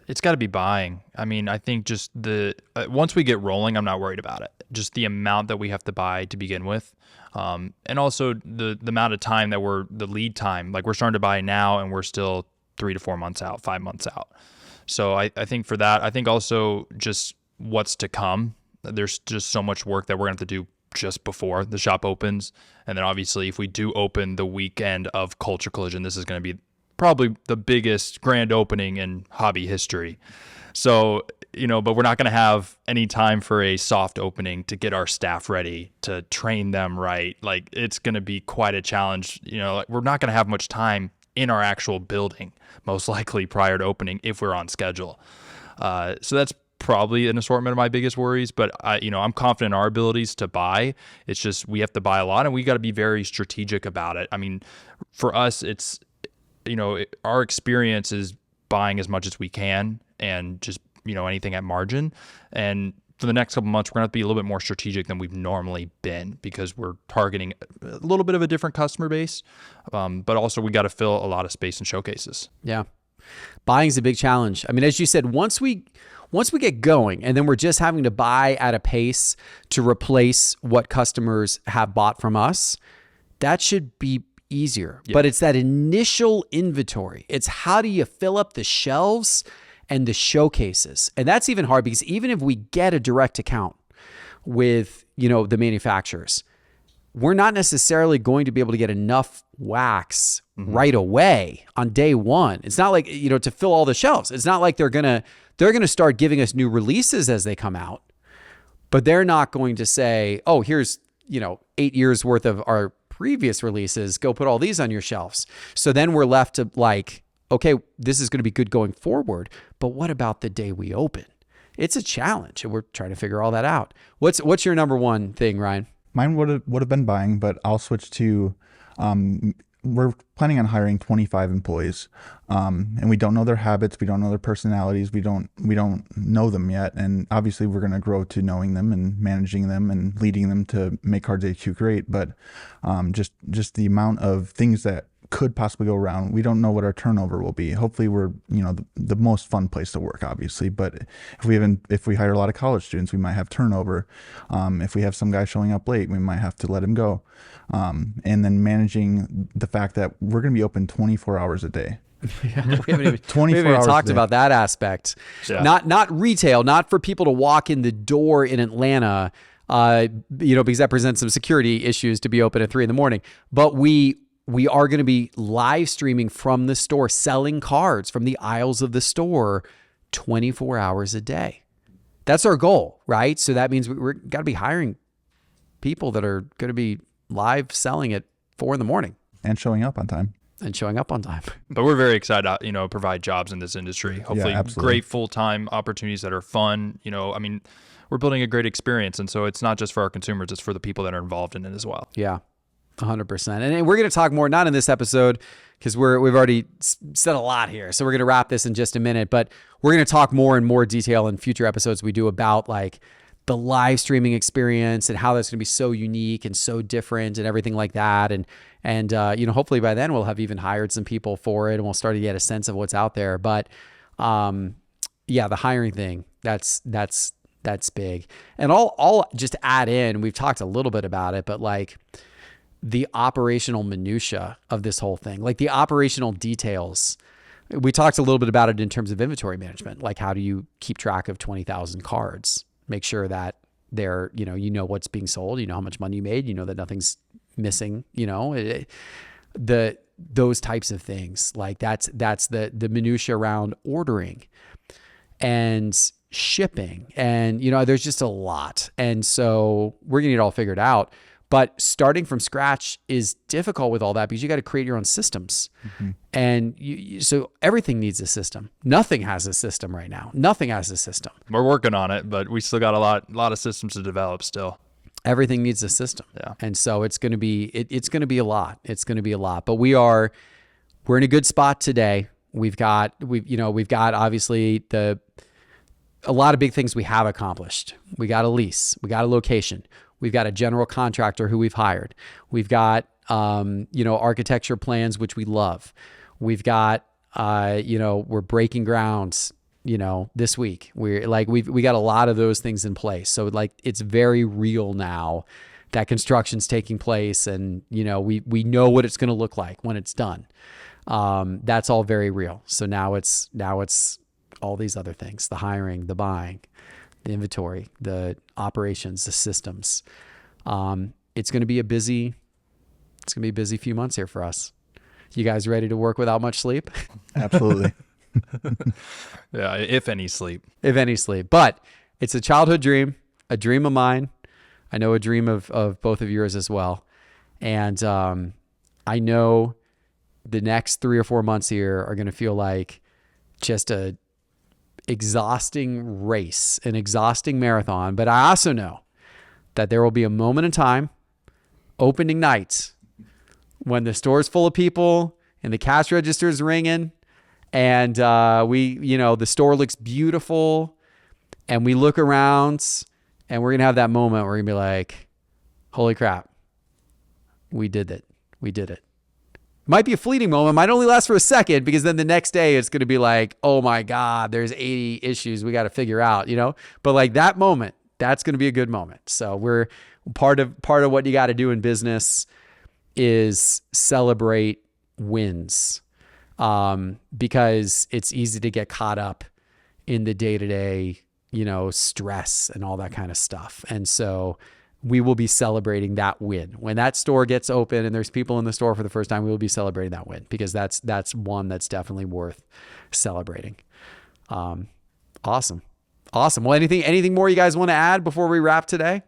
It's got to be buying. I mean, I think just once we get rolling, I'm not worried about it. Just the amount that we have to buy to begin with. And also the amount of time the lead time, like we're starting to buy now and we're still 3 to 4 months out, 5 months out. So I think for that, I think also just what's to come. There's just so much work that we're going to have to do just before the shop opens. And then obviously if we do open the weekend of Culture Collision, this is going to be probably the biggest grand opening in hobby history. So, but we're not going to have any time for a soft opening to get our staff ready, to train them right. Like it's going to be quite a challenge. We're not going to have much time in our actual building, most likely prior to opening if we're on schedule. So that's probably an assortment of my biggest worries, but I'm confident in our abilities to buy. It's just, we have to buy a lot and we got to be very strategic about it. I mean, for us, it's, our experience is buying as much as we can and just, anything at margin. And for the next couple months, we're going to have to be a little bit more strategic than we've normally been because we're targeting a little bit of a different customer base. But also we got to fill a lot of space in showcases. Yeah. Buying is a big challenge. I mean, as you said, once we get going and then we're just having to buy at a pace to replace what customers have bought from us, that should be easier. Yeah. But it's that initial inventory. It's how do you fill up the shelves and the showcases? And that's even hard because even if we get a direct account with, the manufacturers, we're not necessarily going to be able to get enough wax right away on day one. It's not like, to fill all the shelves. It's not like they're going to start giving us new releases as they come out, but they're not going to say, oh, here's, 8 years worth of our previous releases, go put all these on your shelves. So then we're left to like, okay, this is going to be good going forward, but what about the day we open? It's a challenge and we're trying to figure all that out. What's your number one thing, Ryan? Mine would have been buying, but I'll switch to, we're planning on hiring 25 employees, and we don't know their habits, we don't know their personalities, we don't know them yet, and obviously we're going to grow to knowing them and managing them and leading them to make CardsHQ great. But just the amount of things that could possibly go around. We don't know what our turnover will be. Hopefully we're, the most fun place to work, obviously. But if we hire a lot of college students, we might have turnover. If we have some guy showing up late, we might have to let him go. And then managing the fact that we're going to be open 24 hours a day. Yeah, we haven't even talked about that aspect. Yeah. Not retail, not for people to walk in the door in Atlanta, because that presents some security issues to be open at 3 a.m. But we are going to be live streaming from the store, selling cards from the aisles of the store 24 hours a day. That's our goal, right? So that means we're got to be hiring people that are going to be live selling at 4 a.m. And showing up on time. But we're very excited to, provide jobs in this industry. Hopefully great full-time opportunities that are fun. We're building a great experience. And so it's not just for our consumers, it's for the people that are involved in it as well. Yeah. 100%. And we're going to talk more, not in this episode, because we've already said a lot here. So we're going to wrap this in just a minute, but we're going to talk more in more detail in future episodes we do about like the live streaming experience and how that's going to be so unique and so different and everything like that. And hopefully by then we'll have even hired some people for it and we'll start to get a sense of what's out there. But the hiring thing, that's big. And I'll just add in, we've talked a little bit about it, but like the operational minutia of this whole thing, like the operational details. We talked a little bit about it in terms of inventory management. Like how do you keep track of 20,000 cards? Make sure that they're, what's being sold, how much money you made, that nothing's missing, those types of things. Like that's the minutia around ordering and shipping. And, there's just a lot. And so we're going to get it all figured out. But starting from scratch is difficult with all that because you got to create your own systems. Mm-hmm. And so everything needs a system. Nothing has a system right now. Nothing has a system. We're working on it, but we still got a lot of systems to develop still. Everything needs a system. Yeah. And so it's going to be a lot. It's going to be a lot. But we're in a good spot today. We've got obviously a lot of big things we have accomplished. We got a lease, we got a location. We've got a general contractor who we've hired. We've got, architecture plans, which we love. We've got, we're breaking grounds, this week. We got a lot of those things in place. So like, it's very real now that construction's taking place and, we know what it's going to look like when it's done. That's all very real. So now it's all these other things, the hiring, the buying, the inventory, the operations, the systems. It's going to be a busy few months here for us. You guys ready to work without much sleep? Absolutely. Yeah. If any sleep. But it's a childhood dream, a dream of mine. I know a dream of both of yours as well. And I know the next 3 or 4 months here are going to feel like just a exhausting race, an exhausting marathon. But I also know that there will be a moment in time, opening night, when the store's full of people and the cash register's ringing And the store looks beautiful, and we look around, and we're going to have that moment where we're going to be like, holy crap, we did it. We did it. Might be a fleeting moment, might only last for a second, because then the next day it's going to be like, oh my God, there's 80 issues we got to figure out, but like that moment, that's going to be a good moment. So we're part of what you got to do in business is celebrate wins. Because it's easy to get caught up in the day-to-day, stress and all that kind of stuff. And so we will be celebrating that win. When that store gets open and there's people in the store for the first time, we will be celebrating that win, because that's one that's definitely worth celebrating. Awesome. Well, anything more you guys want to add before we wrap today?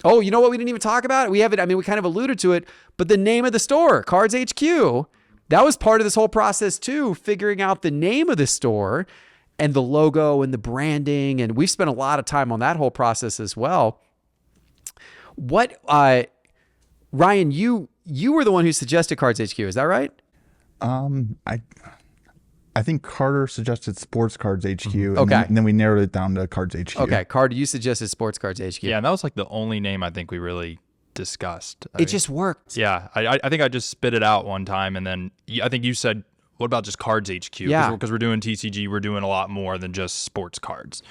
Oh, you know what? We didn't even talk about it. We kind of alluded to it, but the name of the store, CardsHQ, that was part of this whole process too, figuring out the name of the store and the logo and the branding. And we've spent a lot of time on that whole process as well. What, Ryan, you were the one who suggested CardsHQ. Is that right? I think Carter suggested Sports Cards HQ. Okay. And then we narrowed it down to Cards HQ. Okay. Carter, you suggested Sports Cards HQ. Yeah, and that was like the only name I think we really discussed. It just worked. Yeah, I think I just spit it out one time, and then I think you said, what about just Cards HQ? Yeah. Because we're doing TCG, we're doing a lot more than just sports cards.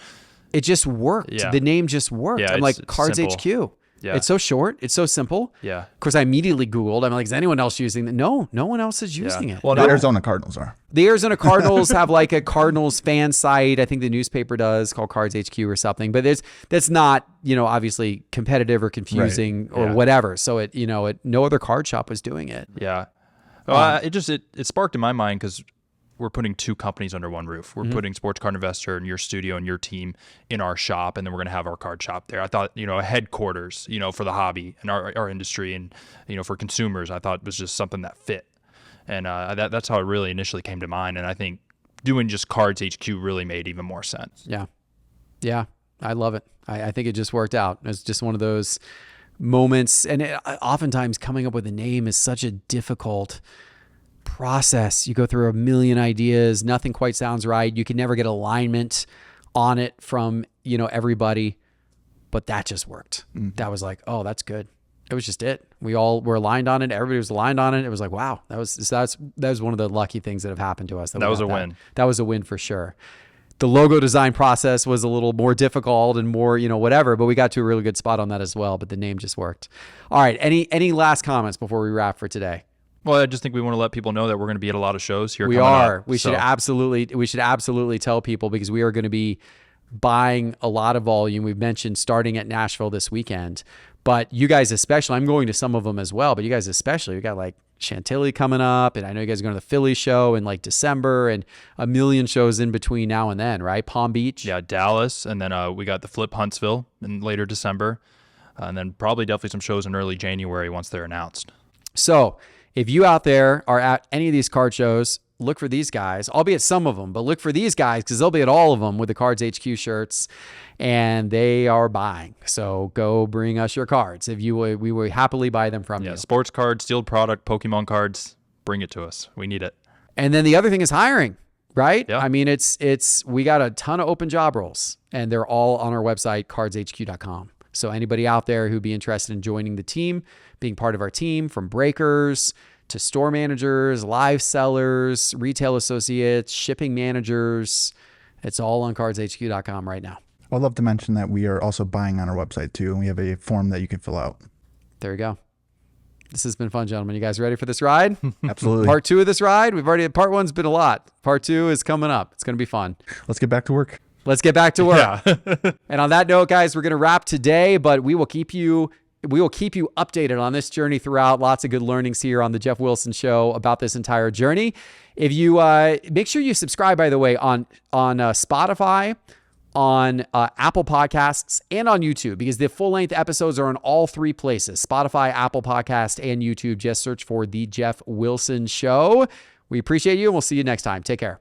It just worked. Yeah. The name just worked. Yeah, I'm like, it's Cards simple. HQ. Yeah. It's so short. It's so simple. Yeah. Of course, I immediately Googled. I'm like, is anyone else using it? No one else is using it. Well, The no, Arizona Cardinals are. The Arizona Cardinals have like a Cardinals fan site. I think the newspaper does, called Cards HQ or something. But that's not, obviously competitive or confusing or Yeah. whatever. So no other card shop was doing it. Yeah. Well, it sparked in my mind because we're putting two companies under one roof. We're putting Sports Card Investor and your studio and your team in our shop, and then we're going to have our card shop there. I thought, a headquarters, for the hobby and our industry and, for consumers, I thought it was just something that fit. And that's how it really initially came to mind. And I think doing just Cards HQ really made even more sense. Yeah. Yeah. I love it. I think it just worked out. It's just one of those moments. And oftentimes coming up with a name is such a difficult process. You go through a million ideas. Nothing quite sounds right. You can never get alignment on it from, everybody, but that just worked. Mm-hmm. That was like, oh, that's good. It was just it. We all were aligned on it. Everybody was aligned on it. It was like, wow, that was one of the lucky things that have happened to us. That was a win. That was a win for sure. The logo design process was a little more difficult and more, whatever, but we got to a really good spot on that as well. But the name just worked. All right. Any last comments before we wrap for today? Well, I just think we want to let people know that we're going to be at a lot of shows here. We coming are. up, We should absolutely tell people, because we are going to be buying a lot of volume. We've mentioned starting at Nashville this weekend, but you guys especially, I'm going to some of them as well, but you guys especially, we got like Chantilly coming up, and I know you guys are going to the Philly show in like December, and a million shows in between now and then, right? Palm Beach. Yeah, Dallas, and then we got the Flip Huntsville in later December, and then probably definitely some shows in early January once they're announced. So if you out there are at any of these card shows, look for these guys. I'll be at some of them, but look for these guys because they'll be at all of them with the Cards HQ shirts, and they are buying. So go bring us your cards. We will happily buy them from you. Sports cards, sealed product, Pokemon cards, bring it to us. We need it. And then the other thing is hiring, right? Yeah. I mean, we got a ton of open job roles, and they're all on our website, cardshq.com. So anybody out there who'd be interested in joining the team, being part of our team, from breakers to store managers, live sellers, retail associates, shipping managers, it's all on cardshq.com right now. I'd love to mention that we are also buying on our website too, and we have a form that you can fill out. There you go. This has been fun, gentlemen. You guys ready for this ride? Absolutely. Part 2 of this ride. Part 1's been a lot. Part 2 is coming up. It's going to be fun. Let's get back to work. Let's get back to work. Yeah. And on that note, guys, we're going to wrap today, but we will keep you updated on this journey throughout. Lots of good learnings here on the Geoff Wilson Show about this entire journey. If you make sure you subscribe, by the way, on Spotify, on Apple Podcasts, and on YouTube, because the full-length episodes are on all three places: Spotify, Apple Podcast, and YouTube. Just search for The Geoff Wilson Show. We appreciate you, and we'll see you next time. Take care.